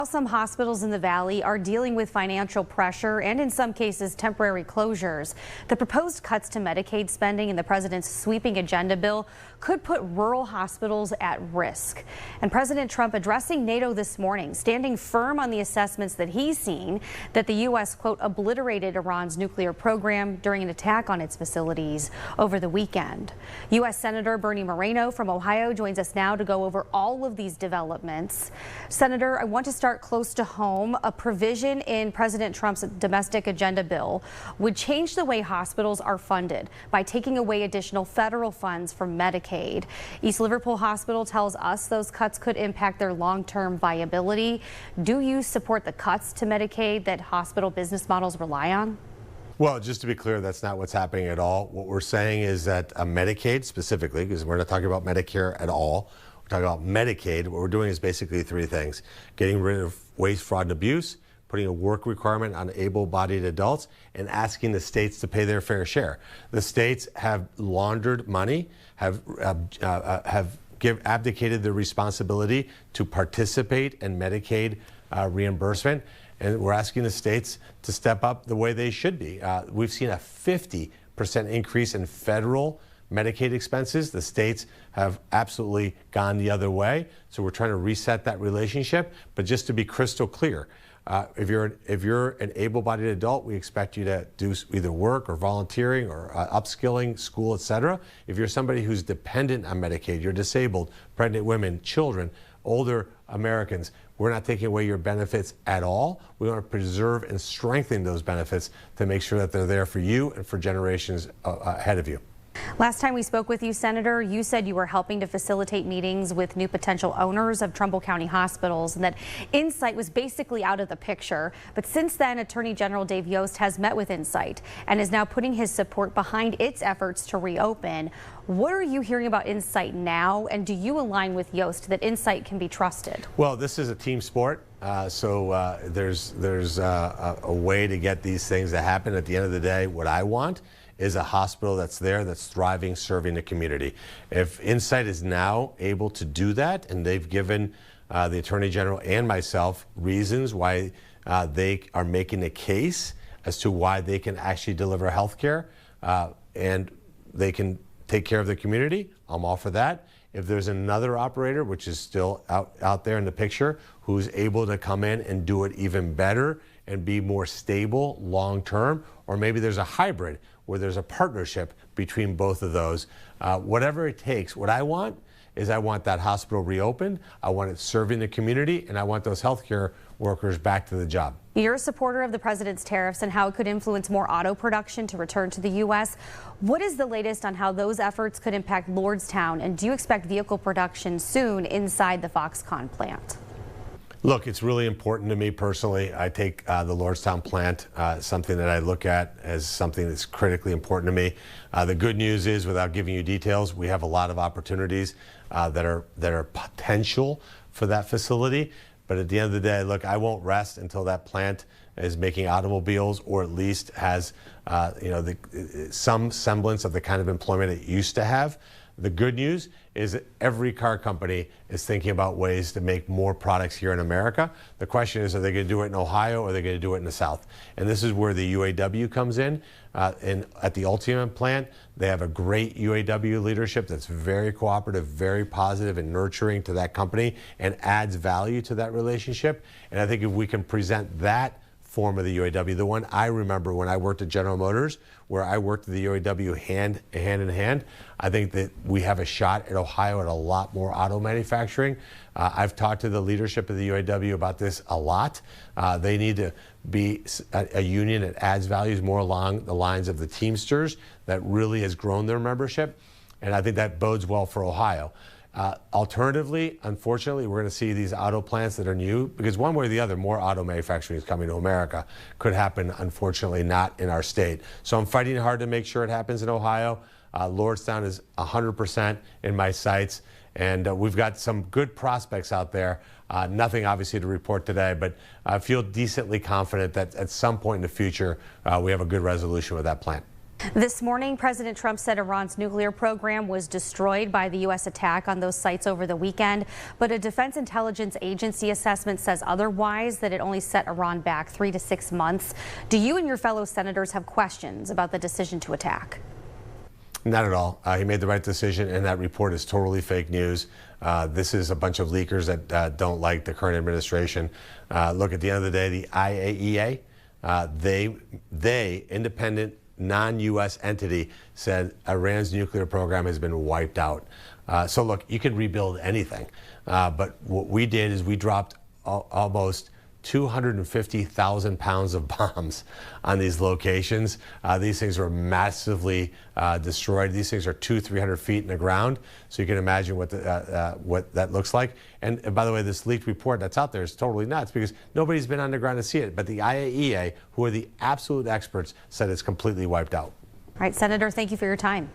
Some hospitals in the valley are dealing with financial pressure and in some cases temporary closures. The proposed cuts to Medicaid spending in the president's sweeping agenda bill could put rural hospitals at risk. And President Trump addressing NATO this morning, standing firm on the assessments that he's seen that the U.S., quote, obliterated Iran's nuclear program during an attack on its facilities over the weekend. U.S. Senator Bernie Moreno from Ohio joins us now to go over all of these developments. Senator, I want to start close to home. A provision in President Trump's domestic agenda bill would change the way hospitals are funded by taking away additional federal funds from Medicaid. East Liverpool Hospital tells us those cuts could impact their long-term viability. Do you support the cuts to Medicaid that hospital business models rely on? Well, just to be clear, that's not what's happening at all. What we're saying is that Medicaid specifically, because we're not talking about Medicare at all, talking about Medicaid, what we're doing is basically three things: getting rid of waste, fraud, and abuse, putting a work requirement on able-bodied adults, and asking the states to pay their fair share. The states have laundered money, have abdicated their responsibility to participate in Medicaid reimbursement, and we're asking the states to step up the way they should be. We've seen a 50% increase in federal Medicaid expenses. The states have absolutely gone the other way. So we're trying to reset that relationship. But just to be crystal clear, if you're an able-bodied adult, we expect you to do either work or volunteering or upskilling, school, etc. If you're somebody who's dependent on Medicaid, you're disabled, pregnant women, children, older Americans, we're not taking away your benefits at all. We want to preserve and strengthen those benefits to make sure that they're there for you and for generations ahead of you. Last time we spoke with you, Senator, you said you were helping to facilitate meetings with new potential owners of Trumbull County hospitals and that Insight was basically out of the picture. But since then, Attorney General Dave Yost has met with Insight and is now putting his support behind its efforts to reopen. What are you hearing about Insight now, and do you align with Yost that Insight can be trusted? Well, this is a team sport, so there's a way to get these things to happen. At the end of the day, what I want is a hospital that's there, that's thriving, serving the community. If Insight is now able to do that, and they've given the Attorney General and myself reasons why they are making a case as to why they can actually deliver health care and they can take care of the community, I'm all for that. If there's another operator, which is still out there in the picture, who's able to come in and do it even better and be more stable long-term, or maybe there's a hybrid where there's a partnership between both of those. Whatever it takes, what I want is I want that hospital reopened, I want it serving the community, and I want those healthcare workers back to the job. You're a supporter of the president's tariffs and how it could influence more auto production to return to the U.S. What is the latest on how those efforts could impact Lordstown, and do you expect vehicle production soon inside the Foxconn plant? Look, it's really important to me personally. I take the Lordstown plant, something that I look at as something that's critically important to me. The good news is, without giving you details, we have a lot of opportunities that are potential for that facility. But at the end of the day, look, I won't rest until that plant is making automobiles, or at least has some semblance of the kind of employment it used to have. The good news is that every car company is thinking about ways to make more products here in America. The question is, are they going to do it in Ohio, or are they going to do it in the South? And this is where the UAW comes in. And at the Ultium plant, they have a great UAW leadership that's very cooperative, very positive and nurturing to that company, and adds value to that relationship. And I think if we can present that form of the UAW, the one I remember when I worked at General Motors, where I worked with the UAW hand in hand, I think that we have a shot at Ohio at a lot more auto manufacturing. I've talked to the leadership of the UAW about this a lot. They need to be a union that adds values more along the lines of the Teamsters that really has grown their membership, and I think that bodes well for Ohio. Alternatively, unfortunately, we're going to see these auto plants that are new, because one way or the other, more auto manufacturing is coming to America. Could happen, unfortunately, not in our state. So I'm fighting hard to make sure it happens in Ohio. Lordstown is 100% in my sights, and we've got some good prospects out there. Nothing obviously to report today, but I feel decently confident that at some point in the future, we have a good resolution with that plant. This morning, President Trump said Iran's nuclear program was destroyed by the U.S. attack on those sites over the weekend, but a Defense Intelligence Agency assessment says otherwise, that it only set Iran back 3 to 6 months. Do you and your fellow senators have questions about the decision to attack? Not at all. He made the right decision, and that report is totally fake news. This is a bunch of leakers that don't like the current administration. Look, at the end of the day, the IAEA, they independent, non-U.S. entity, said Iran's nuclear program has been wiped out. So look, you can rebuild anything, but what we did is we dropped almost 250,000 pounds of bombs on these locations. These things were massively destroyed. These things are 200-300 feet in the ground, so you can imagine what that looks like. And by the way, this leaked report that's out there is totally nuts because nobody's been on the ground to see it. But the IAEA, who are the absolute experts, said it's completely wiped out. All right, Senator, thank you for your time.